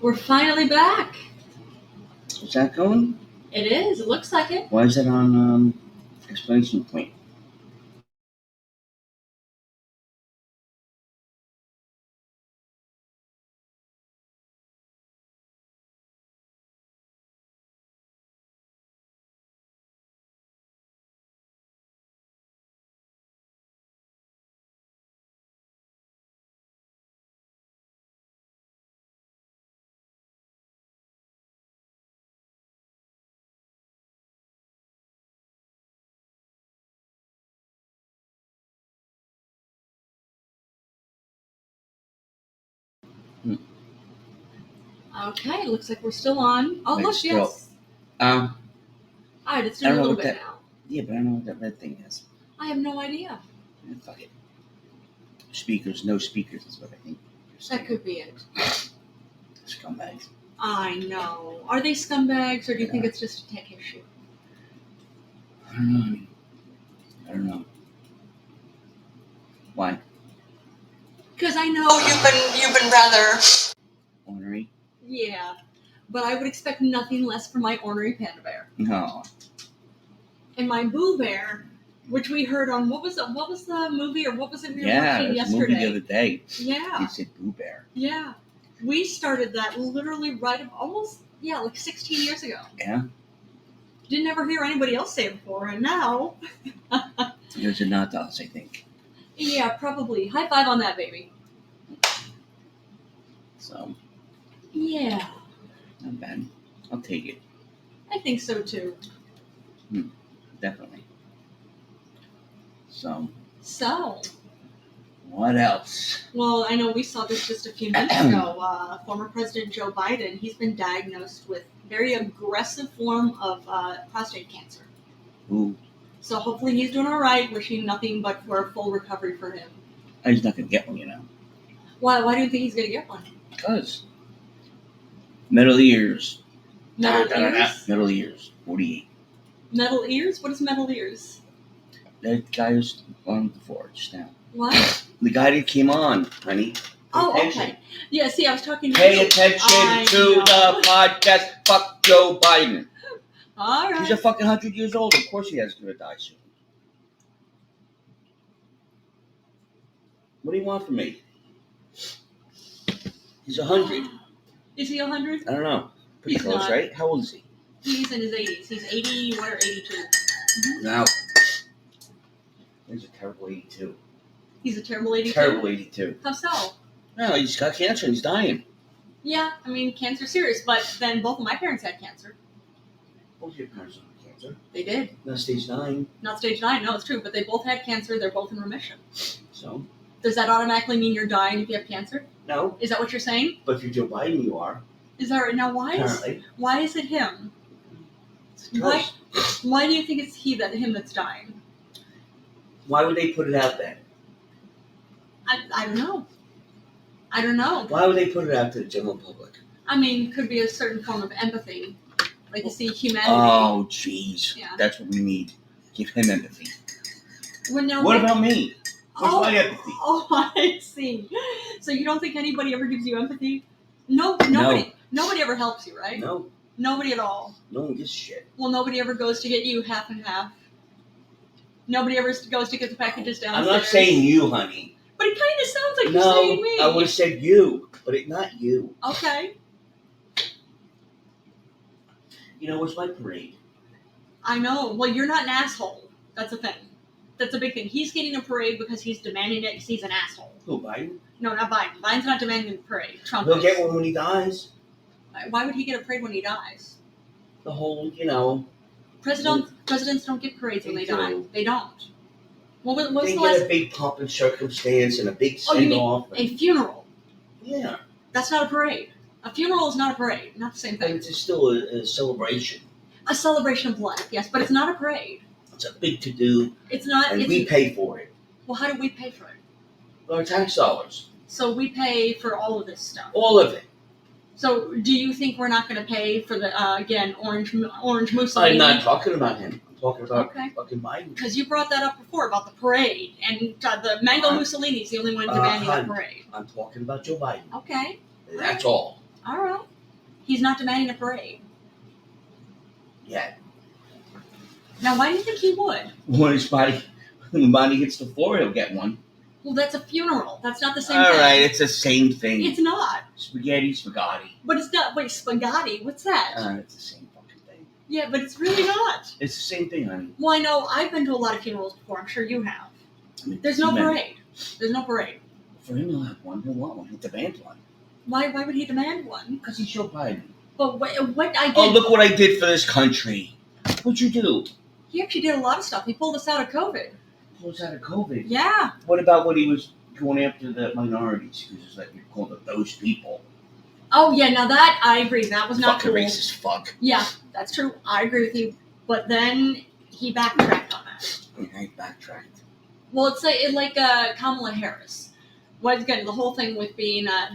We're finally back. Is that going? It is. It looks like it. Why is it on explanation point? Okay. Looks like we're still on. Oh, Wait, look, still. yes. All right. It's doing a little bit now. Yeah, but I don't know what that red thing is. I have no idea. Yeah, fuck it. Speakers, no speakers is what I think. That could be it. Scumbags. I know. Are they scumbags, or do you think it's just a tech issue? I don't know. I don't know. Why? Because I know you've been rather Ornery? Yeah, but I would expect nothing less from my ornery panda bear. No. And my boo bear, which we heard on what was the movie, or what was it we were watching Yeah, yesterday? movie the other day. Yeah. He said Boo Bear. Yeah. We started that literally like 16 years ago. Yeah. Didn't ever hear anybody else say it before, and now. There's a not us, I think. Yeah, probably. High five on that, baby. So. Yeah. Not bad. I'll take it. I think so too. Definitely. So. What else? Well, I know we saw this just a few minutes ago. Former President Joe Biden, he's been diagnosed with very aggressive form of prostate cancer. Ooh. So hopefully he's doing all right. Wishing nothing but for a full recovery for him. He's not going to get one, you know. Why do you think he's going to get one? Because. Metal ears. Metal ears? Metal ears. 48. Metal ears? What is metal ears? That guy who's on the forge now. What? The guy that came on, honey. Oh, okay. Yeah, see, I was talking to Pay you. attention to the podcast. Fuck Joe Biden. All right. He's a fucking 100 years old. Of course he has to die soon. What do you want from me? He's 100. Is he 100? I don't know. Pretty He's close, not. right? How old is he? He's in his 80s. He's 81 or 82. Mm-hmm. Now, he's a terrible 82. He's a terrible 82? Terrible 82. How so? No, he's got cancer and he's dying. Yeah, I mean, cancer's serious, but then both of my parents had cancer. Both your parents have cancer. They did. Not stage 9. Not stage 9, no, it's true, but they both had cancer. They're both in remission. So? Does that automatically mean you're dying if you have cancer? No. Is that what you're saying? But if you're Joe Biden, you are. Is that right? Now, why is it him? Why do you think it's him that's dying? Why would they put it out then? I don't know. I don't know. Why would they put it out to the general public? I mean, could be a certain form of empathy. Like you see humanity. Oh, jeez. Yeah. That's what we need. Give him empathy. Well, now, what about me? Where's my empathy? Oh, I see. So you don't think anybody ever gives you empathy? No. Nobody ever helps you, right? No. Nobody at all. No one gives a shit. Well, nobody ever goes to get you half and half. Nobody ever goes to get the packages downstairs. I'm not saying you, honey. But it kind of sounds like you're saying me. No, I would have said you, but not you. Okay. You know, where's my parade? I know. Well, you're not an asshole. That's a thing. That's a big thing. He's getting a parade because he's demanding it because he's an asshole. Who, Biden? No, not Biden. Biden's not demanding a parade. Trump He'll is. get one when he dies. Why would he get a parade when he dies? The whole, you know. Presidents don't get parades when they die. They don't. What's they the get a big pomp and circumstance and a big send-off. A funeral? Yeah. That's not a parade. A funeral is not a parade. Not the same thing. It's still a celebration. A celebration of life, yes, but it's not a parade. It's a big to-do. It's not. And we pay for it. Well, how do we pay for it? Our tax dollars. So we pay for all of this stuff. All of it. So do you think we're not going to pay for the orange Mussolini? I'm not talking about him. I'm talking about fucking Biden. Because you brought that up before about the parade, and the Mango Mussolini's the only one demanding a parade. I'm talking about Joe Biden. Okay. That's all. All right. He's not demanding a parade. Yeah. Now, why do you think he would? When his body hits the floor, he'll get one. Well, that's a funeral. That's not the same All thing. right, it's the same thing. It's not. Spaghetti. But it's not. Wait, spaghetti? What's that? It's the same fucking thing. Yeah, but it's really not. It's the same thing, honey. Well, I know. I've been to a lot of funerals before. I'm sure you have. I mean, There's no parade. There's no parade. For him, he'll have one. He'll want one. He'll demand one. Why would he demand one? Because he's Joe Biden. But what I did... Oh, look what I did for this country. What'd you do? He actually did a lot of stuff. He pulled us out of COVID. Pulled us out of COVID. Yeah. What about when he was going after the minorities? He was just like, you called them those people. Oh, yeah. Now that, I agree. That was not Fucking cool. racist fuck. Yeah, that's true. I agree with you. But then he backtracked on that. Yeah, he backtracked. Well, it's like Kamala Harris. Once again, the whole thing with being a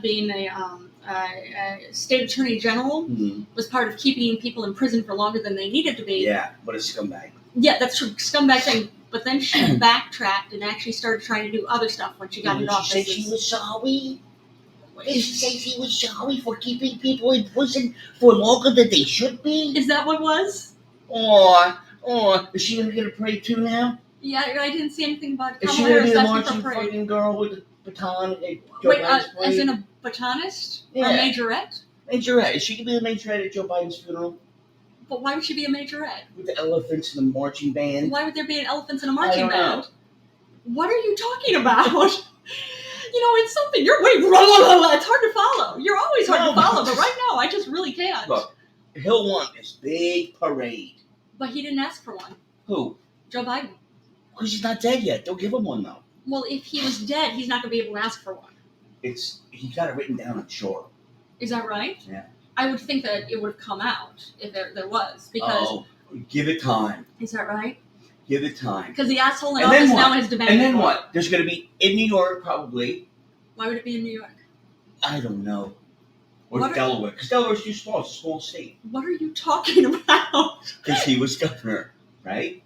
state attorney general was part of keeping people in prison for longer than they needed to be. Yeah, what a scumbag. Yeah, that's true. Scumbag thing. But then she backtracked and actually started trying to do other stuff when she got into office. Did she say she was sorry? Did she say she was sorry for keeping people in prison for longer than they should be? Is that what it was? Is she going to get a parade too now? Yeah, I didn't see anything about Is she Kamala going to Harris be the asking marching for a parade. fucking girl with the baton? Wait, as in a batonist? Yeah. Or a majorette? Majorette. Is she going to be the majorette at Joe Biden's funeral? But why would she be a majorette? With the elephants and the marching band? Why would there be an elephants in a marching I don't band? know. What are you talking about? It's something. It's hard to follow. You're always hard to follow, but right now I just really can't. Look, he'll want this big parade. But he didn't ask for one. Who? Joe Biden. Because he's not dead yet. They'll give him one, though. Well, if he was dead, he's not going to be able to ask for one. He got it written down, I'm sure. Is that right? Yeah. I would think that it would have come out if there was. Because give it time. Is that right? Give it time. Because the asshole in And then office what? now has demanded And then one. what? There's going to be, in New York, probably. Why would it be in New York? I don't know. Or What are- Delaware. Because Delaware's too small. It's a small state. What are you talking about? Because he was governor, right?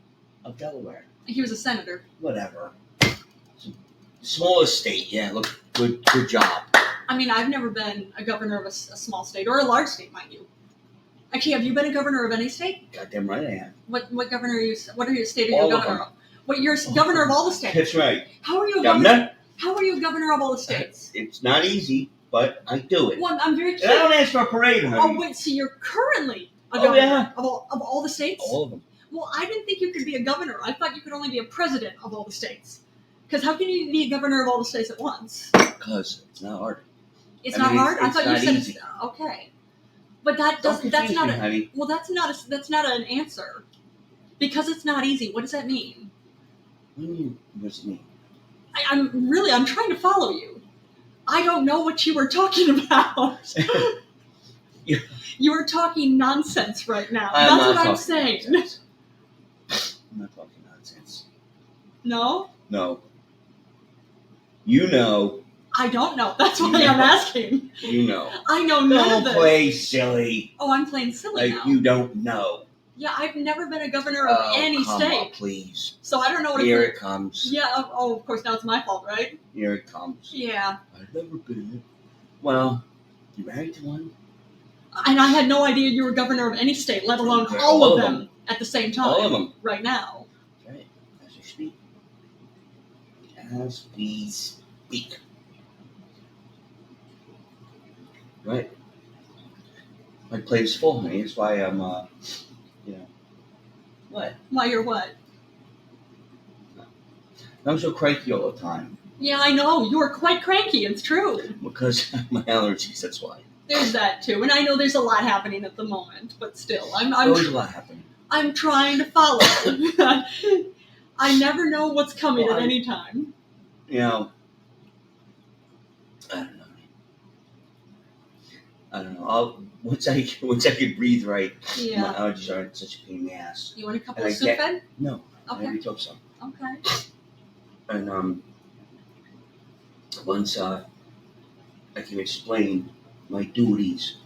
Of Delaware. He was a senator. Whatever. Smallest state. Yeah, look, good job. I mean, I've never been a governor of a small state, or a large state, mind you. Actually, have you been a governor of any state? Goddamn right I am. What governor are you? What are your state are you All a of governor them. of? What you're governor of all the states? That's right. How are you a Governor? governor? How are you a governor of all the states? It's not easy, but I do it. Well, I'm very And I don't curious. ask for a parade, honey. Oh wait, so you're currently a Oh, governor yeah. of all the states? All of them. Well, I didn't think you could be a governor. I thought you could only be a president of all the states. Because how can you be a governor of all the states at once? Because it's not hard. It's I not mean, hard. I it's thought you not said easy. it's okay. But that Don't doesn't. That's confuse not me, a. honey. Well, that's not an answer. Because it's not easy. What does that mean? What does it mean? I'm trying to follow you. I don't know what you were talking about. Yeah. You are talking nonsense right now. I'm That's not what I'm talking saying. nonsense. I'm not talking nonsense. No? No. You know. I don't know. That's why You I'm know. asking. You know. I know none Don't of this. play silly. Oh, I'm playing silly Like now. you don't know. Yeah, I've never been a governor of any come state. on, please. So I don't know what Here it it comes. Yeah, of course, now it's my fault, right? Here it comes. Yeah. I've never been. Well, you married to one? And I had no idea you were governor of any state, let alone Okay, all of them at the same time. All of them. Right now. Right. As we speak. As we speak. Right. My plate is full, honey. That's why I'm, What? Why you're what? I'm so cranky all the time. Yeah, I know. You are quite cranky. It's true. Because of my allergies, that's why. There's that too. And I know there's a lot happening at the moment, but still, There's always a lot happening. I'm trying to follow. I never know what's coming Well, at any time. You know, I don't know. Once I can breathe right, my Yeah. allergies aren't such a pain in the ass. You want a couple And of I get- Sudafed? No, I Okay. already took some. Okay. And once I can explain my duties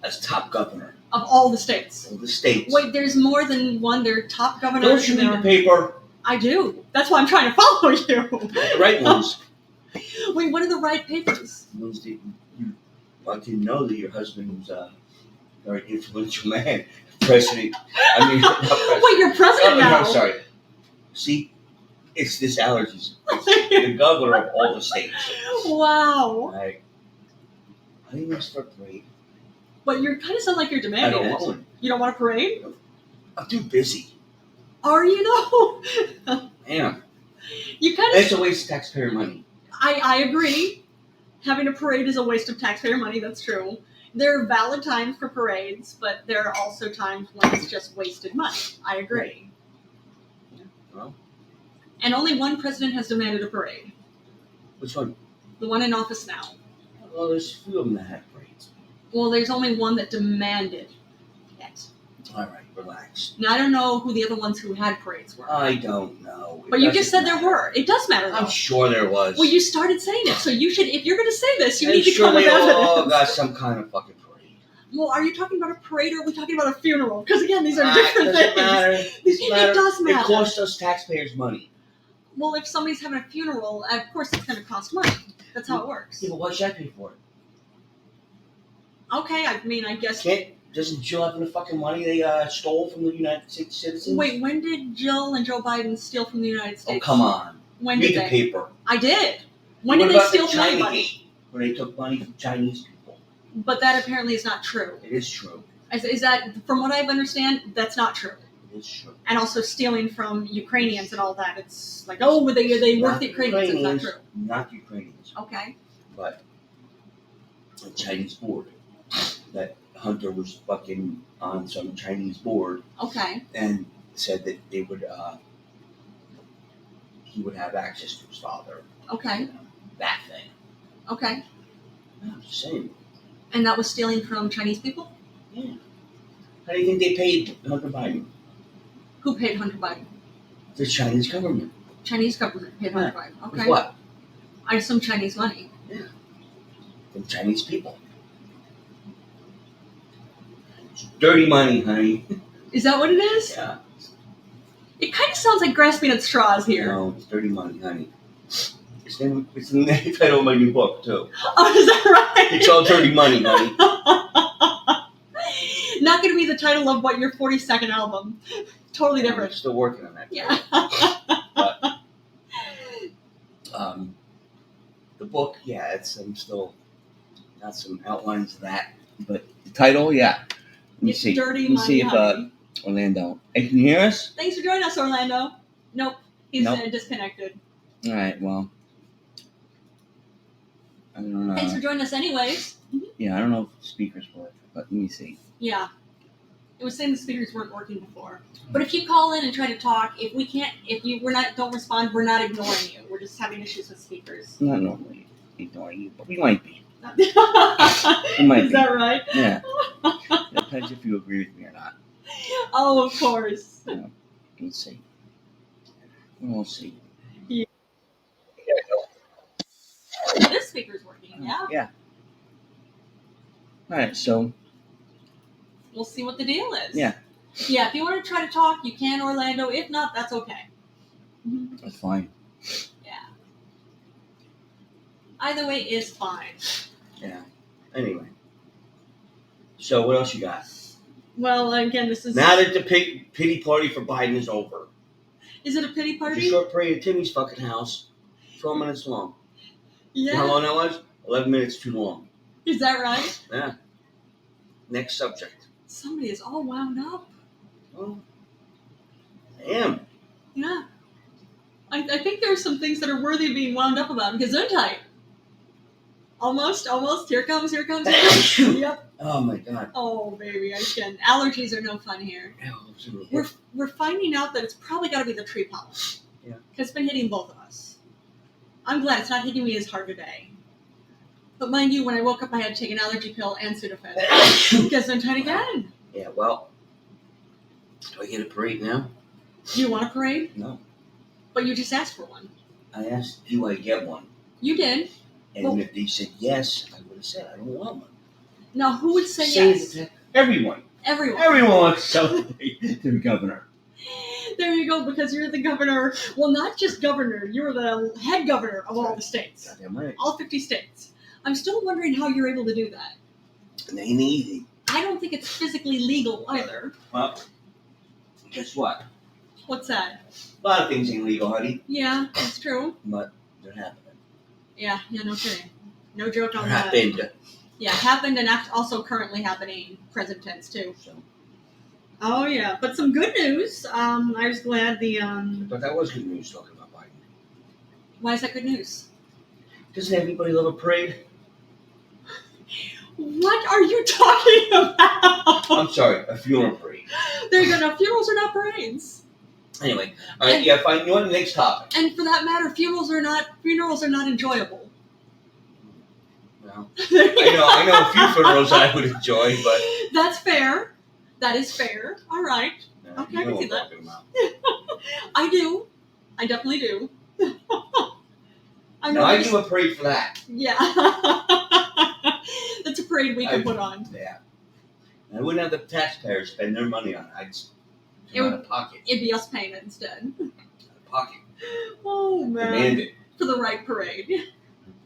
as top governor Of all the states. of the states. Wait, there's more than one. They're top governors. Don't you and read the they're- paper? I do. That's why I'm trying to follow you. The right ones. Wait, what are the right papers? The ones that you fucking know that your husband's very influential man, president. I mean, not president. Wait, you're president now. I'm sorry. See, it's this allergies. It's the governor of all the states. Wow. Right? I didn't ask for a parade. But you kind of sound like you're I demanding don't it. want one. You don't want a parade? I'm too busy. Are you though? Damn. You kind It's of. a waste of taxpayer money. I agree. Having a parade is a waste of taxpayer money. That's true. There are valid times for parades, but there are also times when it's just wasted money. I agree. Yeah, well, And only one president has demanded a parade. which one? The one in office now. Well, there's a few of them that have parades. Well, there's only one that demanded it. All right, relax. Now, I don't know who the other ones who had parades were. I don't know. But you just said there were. It does matter, though. I'm sure there was. Well, you started saying it, so you should. If you're going to say this, you I'm need to sure come with they all evidence. got some kind of fucking parade. Well, are you talking about a parade or are we talking about a funeral? Because again, these are Ah, different it doesn't things. matter. It matter. It does matter. It costs us taxpayers money. Well, if somebody's having a funeral, of course it's going to cost money. That's how it works. Yeah, but why should I pay for it? Okay, I mean, I guess. Doesn't Jill have the fucking money they stole from the United States citizens? Wait, when did Jill and Joe Biden steal from the United Oh, States? come on. When Read did the they? paper. I did. When What did they about steal the from Chinese, anybody? where they took money from Chinese people? But that apparently is not true. It is true. Is that, from what I understand, that's not true. It is true. And also stealing from Ukrainians and all that. It's like, oh, but they work the Ukrainians. It's not true. Not Ukrainians, Okay. but a Chinese board. That Hunter was fucking on some Chinese board Okay. and said that they would, he would have access to his father. Okay. That thing. Okay. No, I'm just saying. And that was stealing from Chinese people? Yeah. How do you think they paid Hunter Biden? Who paid Hunter Biden? The Chinese government. Chinese government paid Hunter Biden. With Okay. what? I assume Chinese money. From Chinese people. It's dirty money, honey. Is that what it is? Yeah. It kind of sounds like grasping at straws here. No, it's dirty money, honey. It's in the title of my new book, too. Oh, is that right? It's all dirty money, honey. Not going to be the title of what your 42nd album. Totally I'm different. still working on that. Yeah. The book, yeah, I'm still got some outlines of that. But the title, yeah. Let me It's see. Dirty Let me see Money, if honey. Orlando. Hey, can you hear us? Thanks for joining us, Orlando. Nope. He's Nope. Disconnected. All right. Well, I don't know. Thanks for joining us anyways. Yeah, I don't know if speakers work, but let me see. Yeah. It was saying the speakers weren't working before. But if you call in and try to talk, don't respond, we're not ignoring you. We're just having issues with speakers. Not normally ignoring you, but we might be. Is that right? Yeah. Depends if you agree with me or not. Oh, of course. Let's see. We'll see. This speaker's working, yeah. Yeah. All right. So. We'll see what the deal is. Yeah. Yeah, if you want to try to talk, you can, Orlando. If not, that's okay. Mm-hmm. That's fine. Yeah. Either way is fine. Yeah. Anyway. So what else you got? Well, again, this is... Now that the pity party for Biden is over. Is it a pity It's a party? short parade at Timmy's fucking house. 12 minutes long. Yeah. You know how long that was? 11 minutes too long. Is that right? Yeah. Next subject. Somebody is all wound up. Well, I am. Yeah. I think there are some things that are worthy of being wound up about. Gesundheit. Almost. Here comes. Yep. Oh my god. Oh, baby, I can. Allergies are no fun here. We're finding out that it's probably got to be the tree pollen. Yeah. Because it's been hitting both of us. I'm glad it's not hitting me as hard today. But mind you, when I woke up, I had to take an allergy pill and Sudafed. Gesundheit again. Yeah, well, do I get a parade now? Do you want a parade? No. But you just asked for one. I asked, do I get one? You did. And Well- if they said yes, I would have said, I don't want one. Now, who would say Say yes? it to everyone. Everyone. Everyone wants to celebrate the governor. There you go, because you're the governor. Well, not just governor. You're the head governor of all the states. Goddamn right. All 50 states. I'm still wondering how you're able to do that. It ain't easy. I don't think it's physically legal either. Well, guess what? What's that? A lot of things ain't legal, honey, Yeah, that's true. but they're happening. Yeah, no kidding. No joke on They're that. happened. Yeah, happened and also currently happening, present tense too. So, Oh yeah, but some good news. I was glad but that was good news talking about Biden. Why is that good news? Doesn't everybody love a parade? What are you talking about? I'm sorry, a funeral parade. There you go. Now, funerals are not parades. Anyway, all right, yeah, fine. You want the next topic? And for that matter, funerals are not enjoyable. Well, I know a few funerals I would enjoy, but That's fair. That is fair. All right. Okay, I you know can see what that. I'm talking about. I do. I definitely do. Now I do a parade for that. Yeah. That's a parade we can put on. Yeah. And I wouldn't have the taxpayers spend their money on it. I'd just It come would- out of pocket. It'd be us paying it instead. Out of pocket. Oh man. Demand it. For the right parade.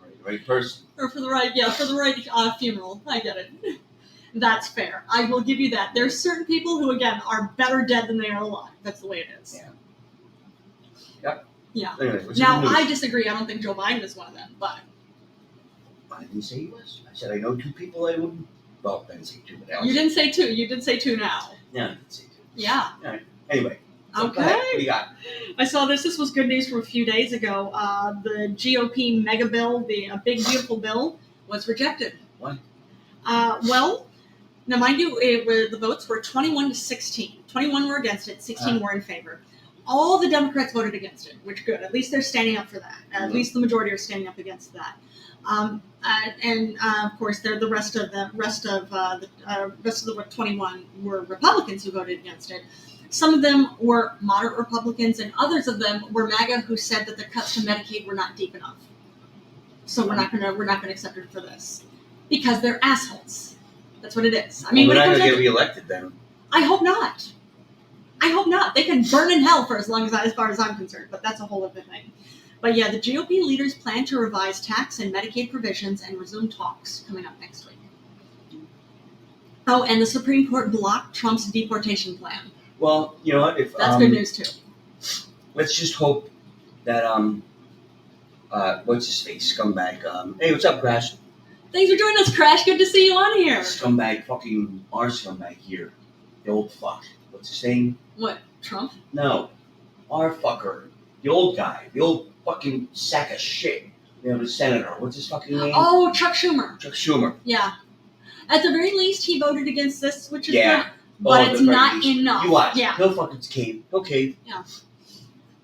For the right person. Or for the right funeral. I get it. That's fair. I will give you that. There's certain people who, again, are better dead than they are alive. That's the way it is. Yeah. Yep. Yeah. Anyway, what's Now, the news? I disagree. I don't think Joe Biden is one of them, but I didn't say he was. I said I know two people I wouldn't. Well, I didn't say two, but I you didn't say two. You did say two now. Yeah, I didn't say two. Yeah. Anyway. So go ahead. What do you got? I saw this. This was good news from a few days ago. The GOP mega bill, the Big Beautiful Bill, was rejected. Why? Well, now mind you, the votes were 21 to 16. 21 were against it, 16 were in favor. All the Democrats voted against it, which good. At least they're standing up for that. At least the majority are standing up against that. Of course, the rest of the 21 were Republicans who voted against it. Some of them were moderate Republicans, and others of them were MAGA who said that the cuts to Medicaid were not deep enough. So we're not gonna accept it for this because they're assholes. That's what it is. I mean, we're when not it going comes to get down reelected then. I hope not. I hope not. They can burn in hell for as far as I'm concerned, but that's a whole other thing. But yeah, the GOP leaders plan to revise tax and Medicaid provisions and resume talks coming up next week. Oh, and the Supreme Court blocked Trump's deportation plan. Well, you know what? If That's good news too. Let's just hope that what's his face, scumbag. Hey, what's up, Crash? Thanks for joining us, Crash. Good to see you on here. Scumbag, fucking our scumbag here, the old fuck. What's his name? What, Trump? No, our fucker, the old guy, the old fucking sack of shit. You know, the senator. What's his fucking name? Oh, Chuck Schumer. Chuck Schumer. Yeah. At the very least, he voted against this, which is Yeah. good, but at it's the very not least. enough. You watch. Yeah. He'll fucking cave. He'll cave.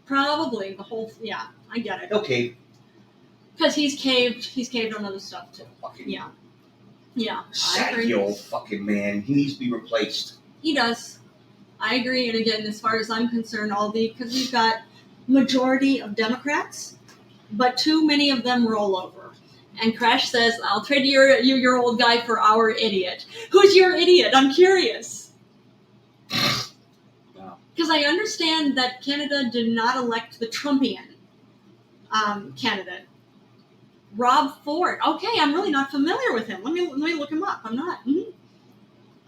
Probably the whole. Yeah, I get it. He'll cave. Because he's caved on other stuff too. Fucking Yeah. Yeah, I saggy agree. old fucking man. He needs to be replaced. He does. I agree. And again, as far as I'm concerned, because we've got majority of Democrats, but too many of them roll over. And Crash says, "I'll trade your old guy for our idiot." Who's your idiot? I'm curious. Wow. Because I understand that Canada did not elect the Trumpian candidate, Rob Ford. Okay, I'm really not familiar with him. Let me look him up. I'm not.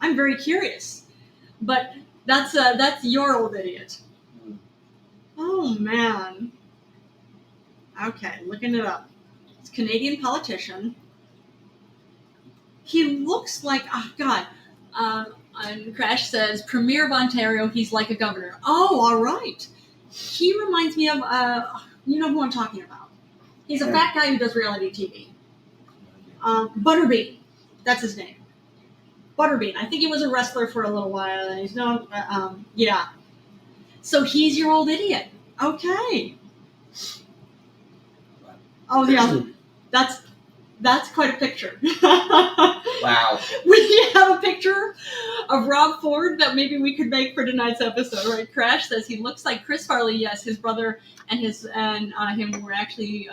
I'm very curious, but that's your old idiot. Oh man. Okay, looking it up. It's a Canadian politician. He looks like God. And Crash says, Premier of Ontario. He's like a governor. Oh, all right. He reminds me of you know who I'm talking about. He's a fat guy who does reality TV. Butterbean. That's his name. Butterbean. I think he was a wrestler for a little while. And he's known, yeah. So he's your old idiot. Okay. Oh, yeah. That's quite a picture. Wow. We have a picture of Rob Ford that maybe we could make for tonight's episode, right? Crash says he looks like Chris Farley. Yes, his brother and him were actually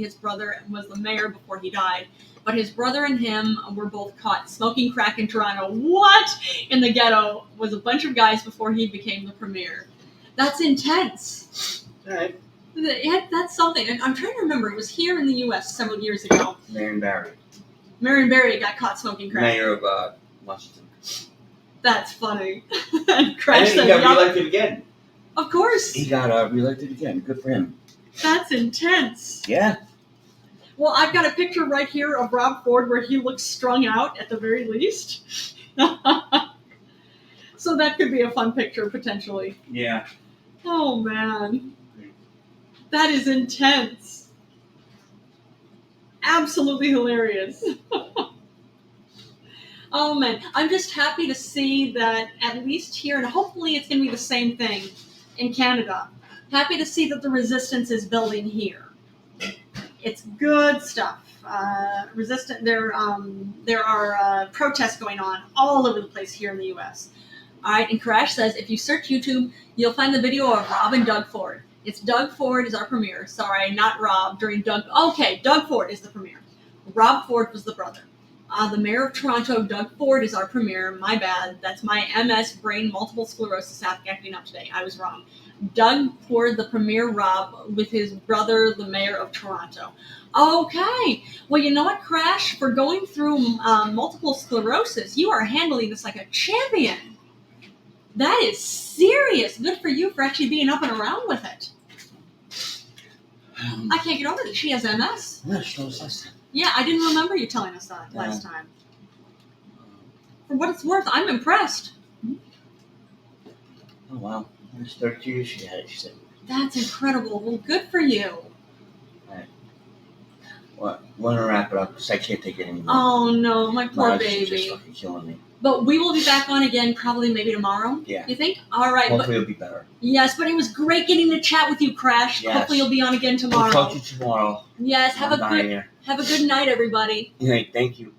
his brother was the mayor before he died. But his brother and him were both caught smoking crack in Toronto. What? In the ghetto was a bunch of guys before he became the premier. That's intense. All right. That's something. And I'm trying to remember. It was here in the U.S. several years ago. Marion Barry. Marion Barry got caught smoking crack. Mayor of Washington. That's funny. And And Crash then he said, got "Yup." reelected again. Of course. He got reelected again. Good for him. That's intense. Yeah. Well, I've got a picture right here of Rob Ford where he looks strung out at the very least. So that could be a fun picture potentially. Yeah. Oh man. That is intense. Absolutely hilarious. Oh man. I'm just happy to see that at least here, and hopefully it's going to be the same thing in Canada. Happy to see that the resistance is building here. It's good stuff. There are protests going on all over the place here in the U.S. All right, and Crash says if you search YouTube, you'll find the video of Rob and Doug Ford. It's Doug Ford is our premier. Sorry, not Rob. Okay, Doug Ford is the premier. Rob Ford was the brother. The mayor of Toronto, Doug Ford, is our premier. My bad. That's my MS brain multiple sclerosis app acting up today. I was wrong. Doug Ford, the premier Rob, with his brother, the mayor of Toronto. Okay. Well, you know what, Crash? For going through multiple sclerosis, you are handling this like a champion. That is serious. Good for you for actually being up and around with it. I can't get over that she has MS. Yeah, she knows last time. Yeah, I didn't remember you telling us that last time. For what it's worth, I'm impressed. Oh, wow. It's 32 years she had it, she said. That's incredible. Well, good for you. Well, I want to wrap it up because I can't take it anymore. Oh, no, my poor Miles is baby. just fucking killing me. But we will be back on again probably maybe tomorrow. Yeah. You think? All right. Hopefully it'll be better. Yes, but it was great getting to chat with you, Crash. Yes. Hopefully you'll be on again tomorrow. We'll talk to you tomorrow. Yes, have a good night, everybody. Hey, thank you.